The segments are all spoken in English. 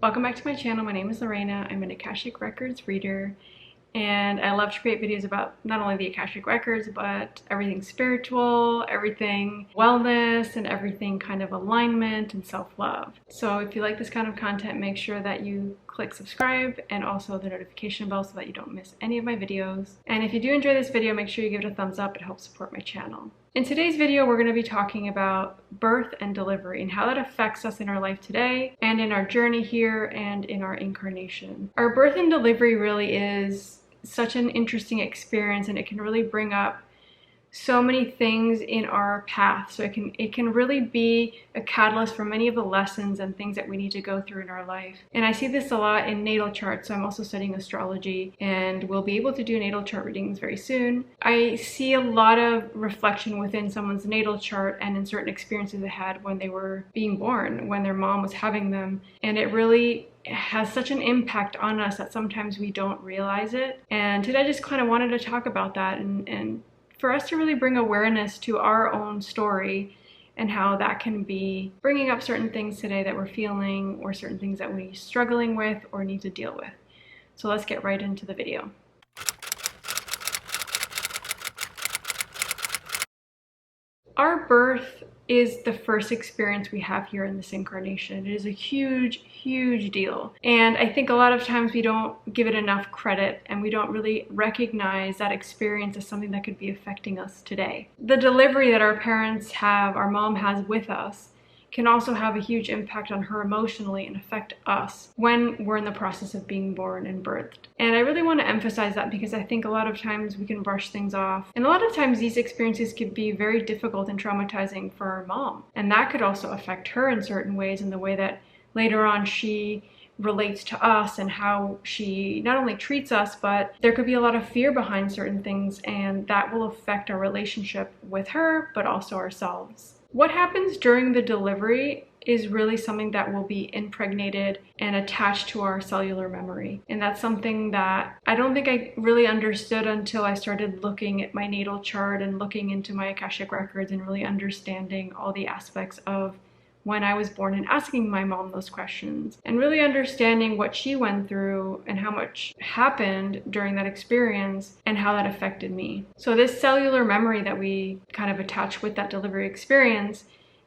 Welcome back to my channel. My name is Lorena. I'm an Akashic Records reader, and I love to create videos about not only the Akashic Records, but everything spiritual, everything wellness, and everything kind of alignment and self-love. So if you like this kind of content, make sure that you click subscribe and also the notification bell so that you don't miss any of my videos. And if you do enjoy this video, make sure you give it a thumbs up. It helps support my channel. In today's video, we're going to be talking about birth and delivery and how that affects us in our life today and in our journey here and in our incarnation. Our birth and delivery really is such an interesting experience, and it can really bring up so many things in our path. So it can really be a catalyst for many of the lessons and things that we need to go through in our life. And I see this a lot in natal charts. So I'm also studying astrology, and we'll be able to do natal chart readings very soon. I see a lot of reflection within someone's natal chart and in certain experiences they had when they were being born, when their mom was having them. And it really has such an impact on us that sometimes we don't realize it. And today I just kind of wanted to talk about that and for us to really bring awareness to our own story and how that can be bringing up certain things today that we're feeling or certain things that we're struggling with or need to deal with. So let's get right into the video. Our birth is the first experience we have here in this incarnation. It is a huge, huge deal. And I think a lot of times we don't give it enough credit and we don't really recognize that experience as something that could be affecting us today. The delivery that our parents have, our mom has with us, can also have a huge impact on her emotionally and affect us when we're in the process of being born and birthed. And I really want to emphasize that because I think a lot of times we can brush things off. And a lot of times these experiences could be very difficult and traumatizing for our mom. And that could also affect her in certain ways in the way that later on she relates to us and how she not only treats us, but there could be a lot of fear behind certain things, and that will affect our relationship with her, but also ourselves. What happens during the delivery is really something that will be impregnated and attached to our cellular memory. And that's something that I don't think I really understood until I started looking at my natal chart and looking into my Akashic records and really understanding all the aspects of when I was born and asking my mom those questions and really understanding what she went through and how much happened during that experience and how that affected me. So this cellular memory that we kind of attach with that delivery experience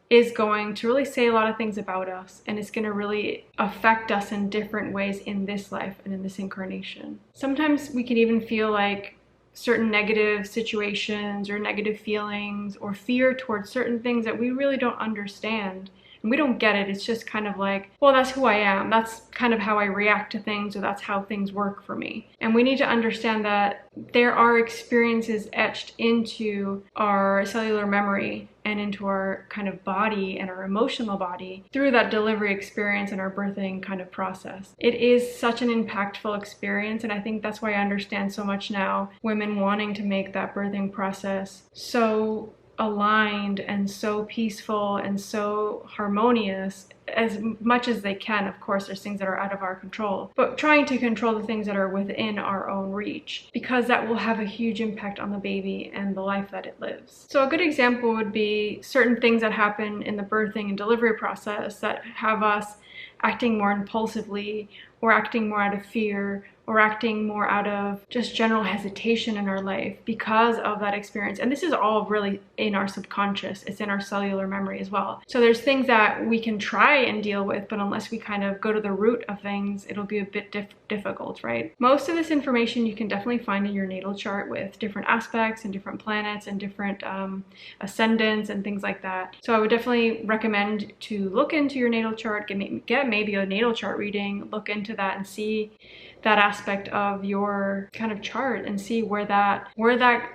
is going to really say a lot of things about us, and it's going to really affect us in different ways in this life and in this incarnation. Sometimes we can even feel like certain negative situations or negative feelings or fear towards certain things that we really don't understand. And we don't get it. It's just kind of like, well, that's who I am. That's kind of how I react to things, or that's how things work for me. And we need to understand that there are experiences etched into our cellular memory and into our kind of body and our emotional body through that delivery experience and our birthing kind of process. It is such an impactful experience, and I think that's why I understand so much now women wanting to make that birthing process so aligned and so peaceful and so harmonious as much as they can. Of course, there's things that are out of our control, but trying to control the things that are within our own reach, because that will have a huge impact on the baby and the life that it lives. So a good example would be certain things that happen in the birthing and delivery process that have us acting more impulsively or acting more out of fear or acting more out of just general hesitation in our life because of that experience. And this is all really in our subconscious. It's in our cellular memory as well. So there's things that we can try and deal with, but unless we kind of go to the root of things, it'll be a bit difficult, right? Most of this information you can definitely find in your natal chart with different aspects and different planets and different ascendants and things like that. So I would definitely recommend to look into your natal chart, get maybe a natal chart reading, look into that and see that aspect of your kind of chart and see where that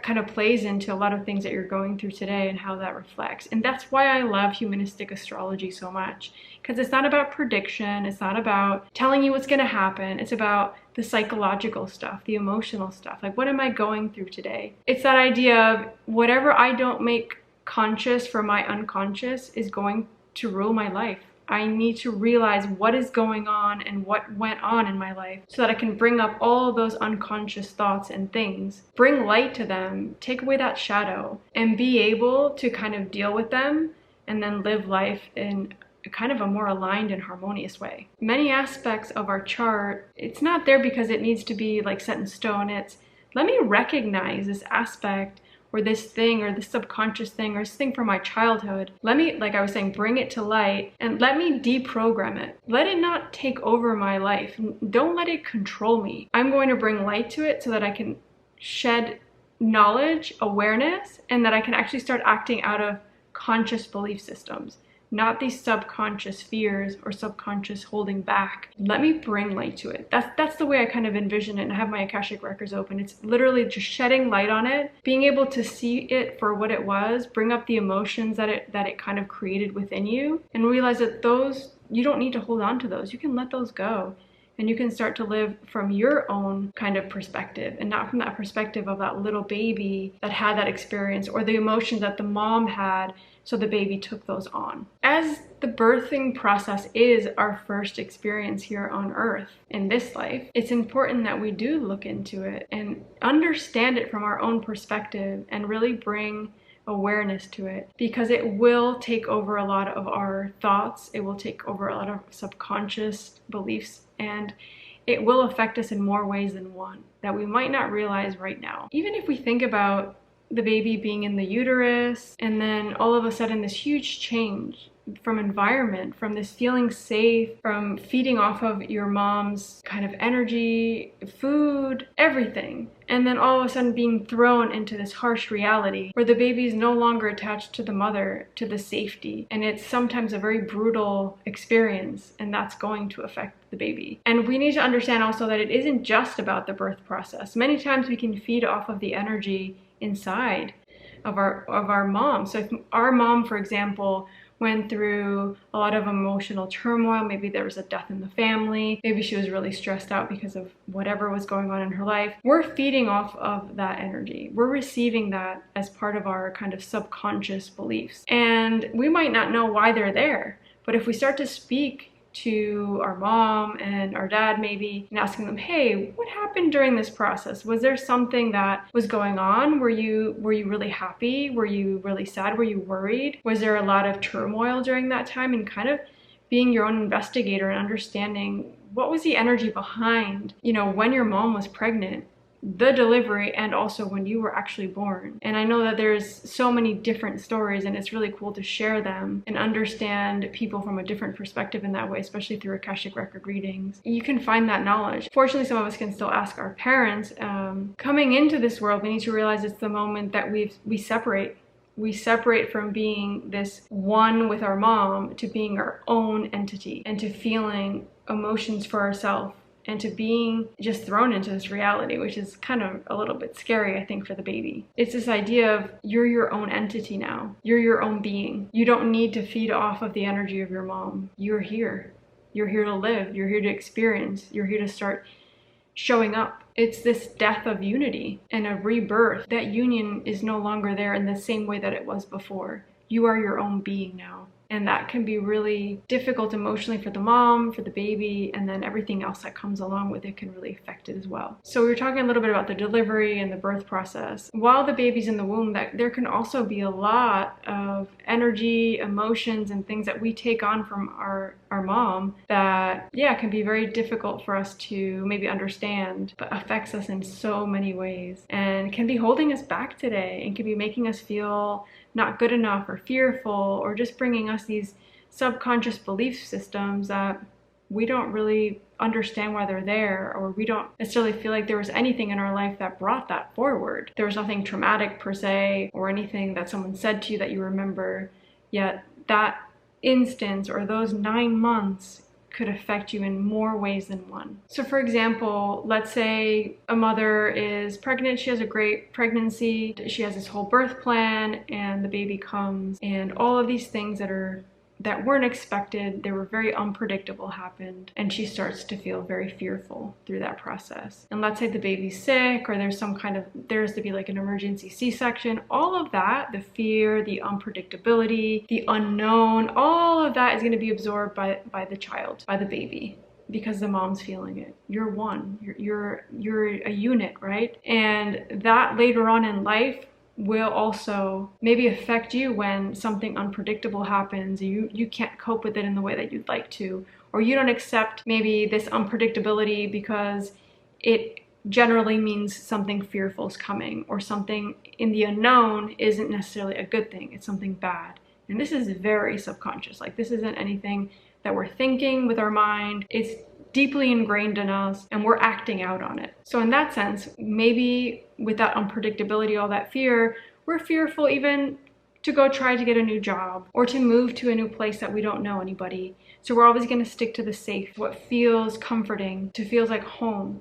kind of plays into a lot of things that you're going through today and how that reflects. And that's why I love humanistic astrology so much, because it's not about prediction, it's not about telling you what's going to happen, it's about the psychological stuff, the emotional stuff. Like, what am I going through today? It's that idea of whatever I don't make conscious for my unconscious is going to rule my life. I need to realize what is going on and what went on in my life so that I can bring up all those unconscious thoughts and things, bring light to them, take away that shadow, and be able to kind of deal with them and then live life in kind of a more aligned and harmonious way. Many aspects of our chart, it's not there because it needs to be like set in stone. It's, let me recognize this aspect or this thing or this subconscious thing or this thing from my childhood. Let me, like I was saying, bring it to light and let me deprogram it. Let it not take over my life. Don't let it control me. I'm going to bring light to it so that I can shed knowledge, awareness, and that I can actually start acting out of conscious belief systems, not these subconscious fears or subconscious holding back. Let me bring light to it. That's the way I kind of envision it, and I have my Akashic records open. It's literally just shedding light on it, being able to see it for what it was, bring up the emotions that it kind of created within you, and realize that those, you don't need to hold on to those. You can let those go. And you can start to live from your own kind of perspective and not from that perspective of that little baby that had that experience or the emotions that the mom had, so the baby took those on. As the birthing process is our first experience here on earth in this life, it's important that we do look into it and understand it from our own perspective and really bring awareness to it, because it will take over a lot of our thoughts, it will take over a lot of subconscious beliefs, and it will affect us in more ways than one that we might not realize right now. Even if we think about the baby being in the uterus and then all of a sudden this huge change from environment, from this feeling safe, from feeding off of your mom's kind of energy, food, everything, and then all of a sudden being thrown into this harsh reality where the baby is no longer attached to the mother, to the safety, and it's sometimes a very brutal experience, and that's going to affect the baby. And we need to understand also that it isn't just about the birth process. Many times we can feed off of the energy inside of our mom. So if our mom, for example, went through a lot of emotional turmoil, maybe there was a death in the family, maybe she was really stressed out because of whatever was going on in her life, we're feeding off of that energy. We're receiving that as part of our kind of subconscious beliefs. And we might not know why they're there, but if we start to speak to our mom and our dad maybe and asking them, hey, what happened during this process? Was there something that was going on? Were you really happy? Were you really sad? Were you worried? Was there a lot of turmoil during that time? And kind of being your own investigator and understanding what was the energy behind, you know, when your mom was pregnant, the delivery, and also when you were actually born. And I know that there's so many different stories, and it's really cool to share them and understand people from a different perspective in that way, especially through Akashic record readings. You can find that knowledge. Fortunately, some of us can still ask our parents. Coming into this world, we need to realize it's the moment that we separate. We separate from being this one with our mom to being our own entity and to feeling emotions for ourselves, and to being just thrown into this reality, which is kind of a little bit scary, I think, for the baby. It's this idea of you're your own entity now. You're your own being. You don't need to feed off of the energy of your mom. You're here. You're here to live. You're here to experience. You're here to start showing up. It's this death of unity and a rebirth. That union is no longer there in the same way that it was before. You are your own being now. And that can be really difficult emotionally for the mom, for the baby, and then everything else that comes along with it can really affect it as well. So we were talking a little bit about the delivery and the birth process. While the baby's in the womb, that there can also be a lot of energy, emotions, and things that we take on from our mom that, yeah, can be very difficult for us to maybe understand, but affects us in so many ways and can be holding us back today and can be making us feel not good enough or fearful, or just bringing us these subconscious belief systems that we don't really understand why they're there, or we don't necessarily feel like there was anything in our life that brought that forward. There was nothing traumatic per se, or anything that someone said to you that you remember, yet that instance or those 9 months could affect you in more ways than one. So for example, let's say a mother is pregnant, she has a great pregnancy, she has this whole birth plan, and the baby comes, and all of these things that weren't expected, they were very unpredictable, happened, and she starts to feel very fearful through that process. And let's say the baby's sick, or there's to be like an emergency C-section. All of that, the fear, the unpredictability, the unknown, all of that is going to be absorbed by the child, by the baby, because the mom's feeling it. You're one, you're a unit, right? And that later on in life, will also maybe affect you when something unpredictable happens. You can't cope with it in the way that you'd like to, or you don't accept maybe this unpredictability because it generally means something fearful is coming, or something in the unknown isn't necessarily a good thing, it's something bad. And this is very subconscious. Like, this isn't anything that we're thinking with our mind. It's deeply ingrained in us and we're acting out on it. So in that sense, maybe with that unpredictability, all that fear, we're fearful even to go try to get a new job or to move to a new place that we don't know anybody. So we're always going to stick to the safe, what feels comforting, to feels like home,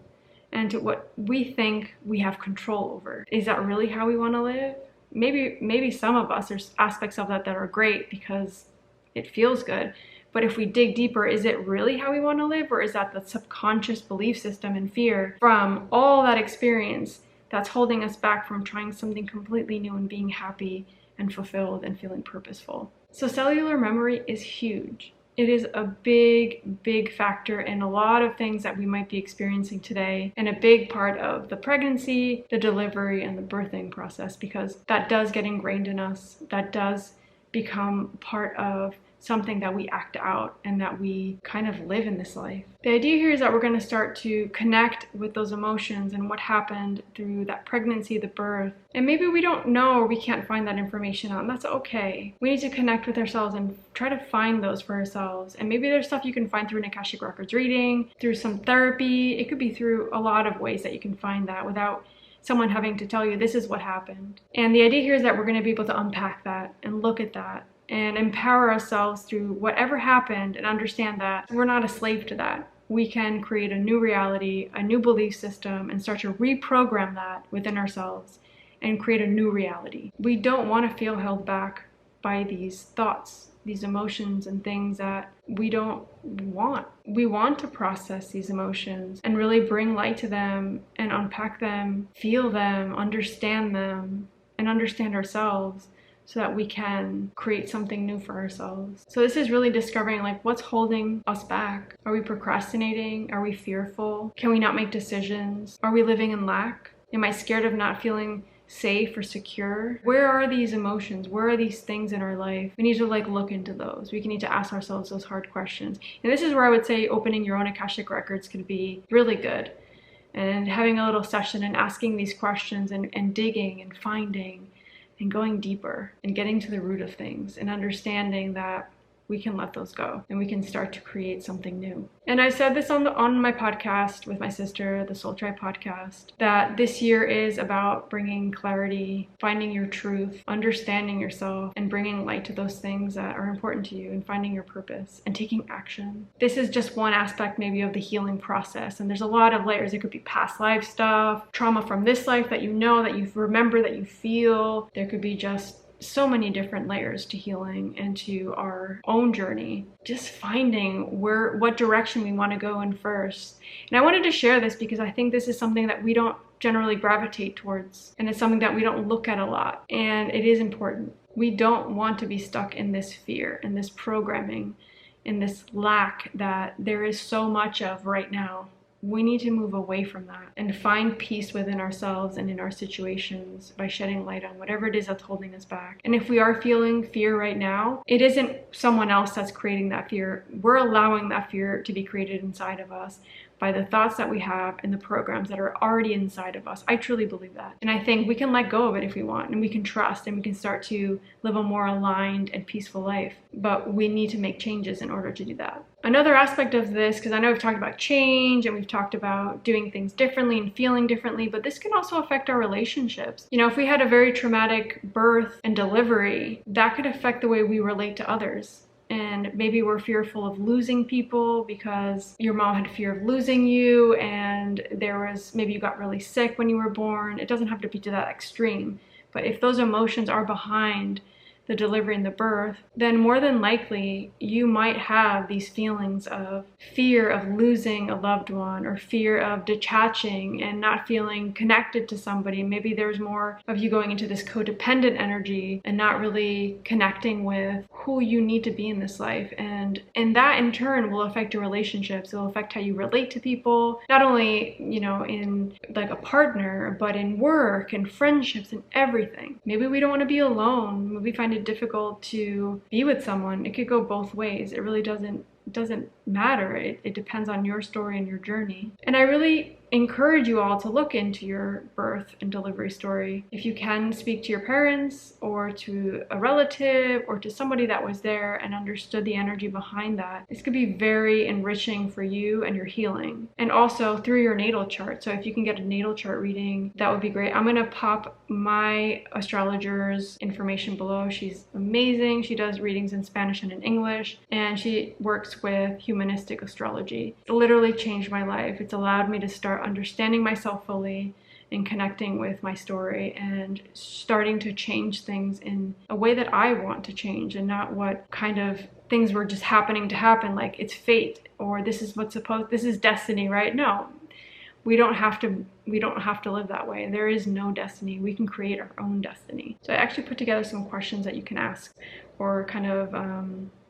and to what we think we have control over. Is that really how we want to live? Maybe some of us, there's aspects of that that are great because it feels good. But if we dig deeper, is it really how we want to live? Or is that the subconscious belief system and fear from all that experience that's holding us back from trying something completely new and being happy and fulfilled and feeling purposeful? So cellular memory is huge. It is a big, big factor in a lot of things that we might be experiencing today, and a big part of the pregnancy, the delivery, and the birthing process, because that does get ingrained in us. That does become part of something that we act out and that we kind of live in this life. The idea here is that we're going to start to connect with those emotions and what happened through that pregnancy, the birth. And maybe we don't know, or we can't find that information out, and that's okay. We need to connect with ourselves and try to find those for ourselves. And maybe there's stuff you can find through an Akashic Records reading, through some therapy. It could be through a lot of ways that you can find that without someone having to tell you this is what happened. And the idea here is that we're going to be able to unpack that and look at that and empower ourselves through whatever happened, and understand that we're not a slave to that. We can create a new reality, a new belief system, and start to reprogram that within ourselves and create a new reality. We don't want to feel held back by these thoughts, these emotions, and things that we don't want. We want to process these emotions and really bring light to them and unpack them, feel them, and understand ourselves, so that we can create something new for ourselves. So this is really discovering, like, what's holding us back. Are we procrastinating? Are we fearful? Can we not make decisions? Are we living in lack? Am I scared of not feeling safe or secure? Where are these emotions? Where are these things in our life? We need to look into those. We need to ask ourselves those hard questions. And this is where I would say opening your own Akashic Records could be really good. And having a little session and asking these questions and digging and finding and going deeper and getting to the root of things and understanding that we can let those go and we can start to create something new. And I said this on my podcast with my sister, the Soul Tribe podcast, that this year is about bringing clarity, finding your truth, understanding yourself, and bringing light to those things that are important to you, and finding your purpose and taking action. This is just one aspect maybe of the healing process, and there's a lot of layers. It could be past life stuff, trauma from this life that you know, that you remember, that you feel. There could be just so many different layers to healing and to our own journey. Just finding what direction we want to go in first. And I wanted to share this because I think this is something that we don't generally gravitate towards, and it's something that we don't look at a lot, and it is important. We don't want to be stuck in this fear, in this programming, in this lack that there is so much of right now. We need to move away from that and find peace within ourselves and in our situations by shedding light on whatever it is that's holding us back. And if we are feeling fear right now, it isn't someone else that's creating that fear. We're allowing that fear to be created inside of us by the thoughts that we have and the programs that are already inside of us. I truly believe that. And I think we can let go of it if we want, and we can trust, and we can start to live a more aligned and peaceful life. But we need to make changes in order to do that. Another aspect of this, because I know we've talked about change and we've talked about doing things differently and feeling differently, but this can also affect our relationships. You know, if we had a very traumatic birth and delivery, that could affect the way we relate to others. And maybe we're fearful of losing people because your mom had fear of losing you, and maybe you got really sick when you were born. It doesn't have to be to that extreme. But if those emotions are behind the delivery and the birth, then more than likely you might have these feelings of fear of losing a loved one, or fear of detaching and not feeling connected to somebody. Maybe there's more of you going into this codependent energy and not really connecting with who you need to be in this life. And that in turn will affect your relationships. It will affect how you relate to people, not only, you know, in like a partner, but in work and friendships and everything. Maybe we don't want to be alone. Maybe we find it difficult to be with someone. It could go both ways. It really doesn't matter. It depends on your story and your journey. And I really encourage you all to look into your birth and delivery story. If you can, speak to your parents or to a relative or to somebody that was there and understood the energy behind that. This could be very enriching for you and your healing, and also through your natal chart. So if you can get a natal chart reading, that would be great. I'm gonna pop my astrologer's information below. She's amazing. She does readings in Spanish and in English, and she works with humanistic astrology. It literally changed my life. It's allowed me to start understanding myself fully and connecting with my story and starting to change things in a way that I want to change, and not what kind of things were just happening to happen, like it's fate or this is this is destiny, right? No. We don't have to live that way. There is no destiny. We can create our own destiny. So I actually put together some questions that you can ask, or kind of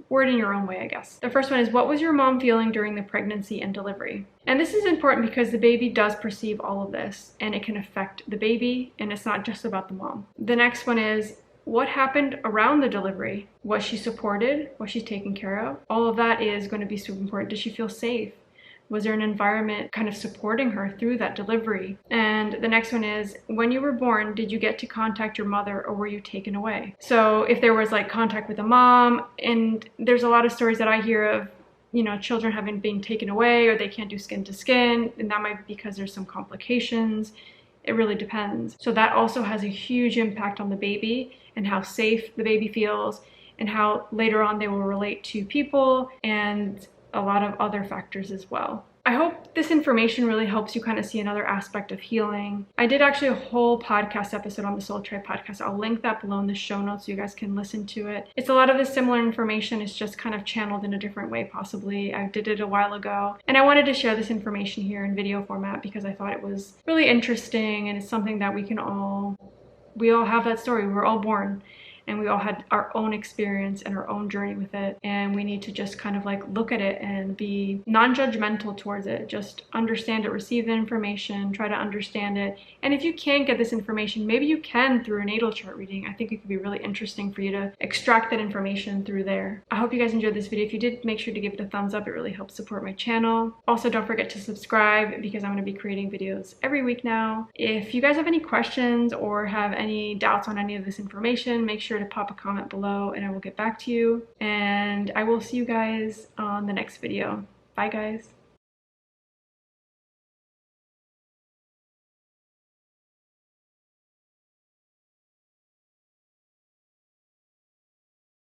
word in your own way, I guess. The first one is, what was your mom feeling during the pregnancy and delivery? And this is important because the baby does perceive all of this, and it can affect the baby, and it's not just about the mom. The next one is, what happened around the delivery? Was she supported? Was she taken care of? All of that is going to be super important. Did she feel safe? Was there an environment kind of supporting her through that delivery? And the next one is, when you were born, did you get to contact your mother, or were you taken away? So if there was like contact with a mom, and there's a lot of stories that I hear of, you know, children being taken away, or they can't do skin to skin, and that might be because there's some complications. It really depends. So that also has a huge impact on the baby and how safe the baby feels, and how later on they will relate to people, and a lot of other factors as well. I hope this information really helps you kind of see another aspect of healing. I did actually a whole podcast episode on the Soul Tribe podcast. I'll link that below in the show notes so you guys can listen to it. It's a lot of the similar information. It's just kind of channeled in a different way, possibly. I did it a while ago, and I wanted to share this information here in video format because I thought it was really interesting, and it's something that we all have that story. We're all born, and we all had our own experience and our own journey with it, and we need to just kind of like look at it and be non-judgmental towards it. Just understand it, receive the information, try to understand it. And if you can't get this information, maybe you can through a natal chart reading. I think it could be really interesting for you to extract that information through there. I hope you guys enjoyed this video. If you did, make sure to give it a thumbs up. It really helps support my channel. Also, don't forget to subscribe, because I'm going to be creating videos every week now. If you guys have any questions or have any doubts on any of this information, make sure to pop a comment below and I will get back to you. And I will see you guys on the next video. Bye guys.